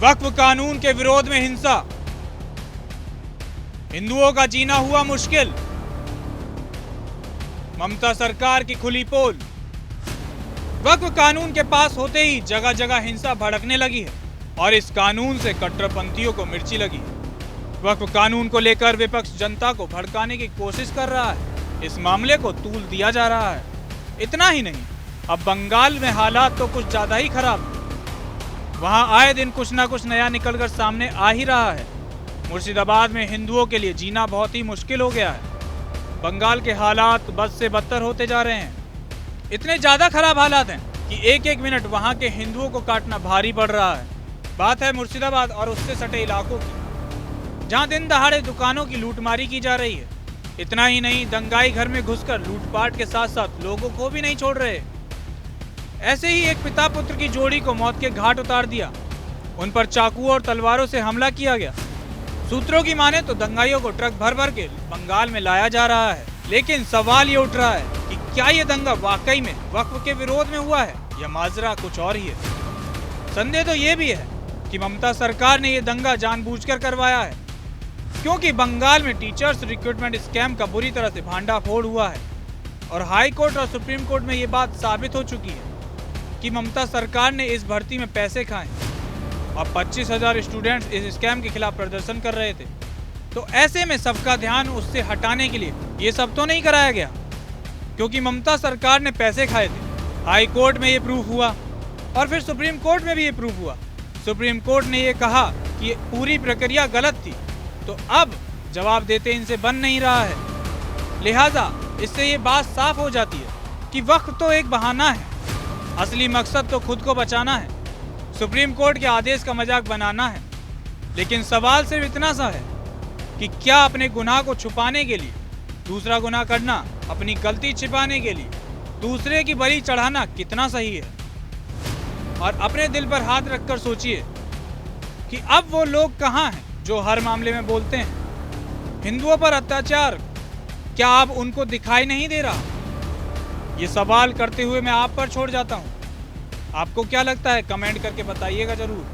वक्फ कानून के विरोध में हिंसा, हिंदुओं का जीना हुआ मुश्किल, ममता सरकार की खुली पोल। वक्फ कानून के पास होते ही जगह जगह हिंसा भड़कने लगी है और इस कानून से कट्टरपंथियों को मिर्ची लगी है। वक्फ कानून को लेकर विपक्ष जनता को भड़काने की कोशिश कर रहा है। इस मामले को तूल दिया जा रहा है। इतना ही नहीं, अब बंगाल में हालात तो कुछ ज्यादा ही खराब है। वहां आए दिन कुछ ना कुछ नया निकलकर सामने आ ही रहा है। मुर्शिदाबाद में हिंदुओं के लिए जीना बहुत ही मुश्किल हो गया है। बंगाल के हालात बद से बदतर होते जा रहे हैं। इतने ज्यादा खराब हालात हैं कि एक एक मिनट वहां के हिंदुओं को काटना भारी पड़ रहा है। बात है मुर्शिदाबाद और उससे सटे इलाकों की, जहां दिन दहाड़े दुकानों की लूटमारी की जा रही है। इतना ही नहीं, दंगाई घर में घुसकर लूटपाट के साथ साथ लोगों को भी नहीं छोड़ रहे। ऐसे ही एक पिता पुत्र की जोड़ी को मौत के घाट उतार दिया। उन पर चाकुओं और तलवारों से हमला किया गया। सूत्रों की माने तो दंगाइयों को ट्रक भर भर के बंगाल में लाया जा रहा है। लेकिन सवाल ये उठ रहा है कि क्या ये दंगा वाकई में वक्फ के विरोध में हुआ है या माजरा कुछ और ही है। संदेह तो ये भी है कि ममता सरकार ने ये दंगा जानबूझकर करवाया है, क्योंकि बंगाल में टीचर्स रिक्रूटमेंट स्कैम का बुरी तरह से भांडाफोड़ हुआ है और हाई कोर्ट और सुप्रीम कोर्ट में ये बात साबित हो चुकी है कि ममता सरकार ने इस भर्ती में पैसे खाए और 25,000 स्टूडेंट्स इस स्कैम के खिलाफ प्रदर्शन कर रहे थे। तो ऐसे में सबका ध्यान उससे हटाने के लिए ये सब तो नहीं कराया गया, क्योंकि ममता सरकार ने पैसे खाए थे। हाई कोर्ट में ये प्रूफ हुआ और फिर सुप्रीम कोर्ट में भी ये प्रूफ हुआ। सुप्रीम कोर्ट ने ये कहा कि ये पूरी प्रक्रिया गलत थी, तो अब जवाब देते इनसे बन नहीं रहा है। लिहाजा इससे ये बात साफ हो जाती है कि वक्फ तो एक बहाना है, असली मकसद तो खुद को बचाना है, सुप्रीम कोर्ट के आदेश का मजाक बनाना है। लेकिन सवाल सिर्फ इतना सा है कि क्या अपने गुनाह को छुपाने के लिए दूसरा गुनाह करना, अपनी गलती छिपाने के लिए दूसरे की बलि चढ़ाना कितना सही है। और अपने दिल पर हाथ रखकर सोचिए कि अब वो लोग कहाँ हैं जो हर मामले में बोलते हैं हिंदुओं पर अत्याचार, क्या अब उनको दिखाई नहीं दे रहा? ये सवाल करते हुए मैं आप पर छोड़ जाता हूँ। आपको क्या लगता है, कमेंट करके बताइएगा जरूर।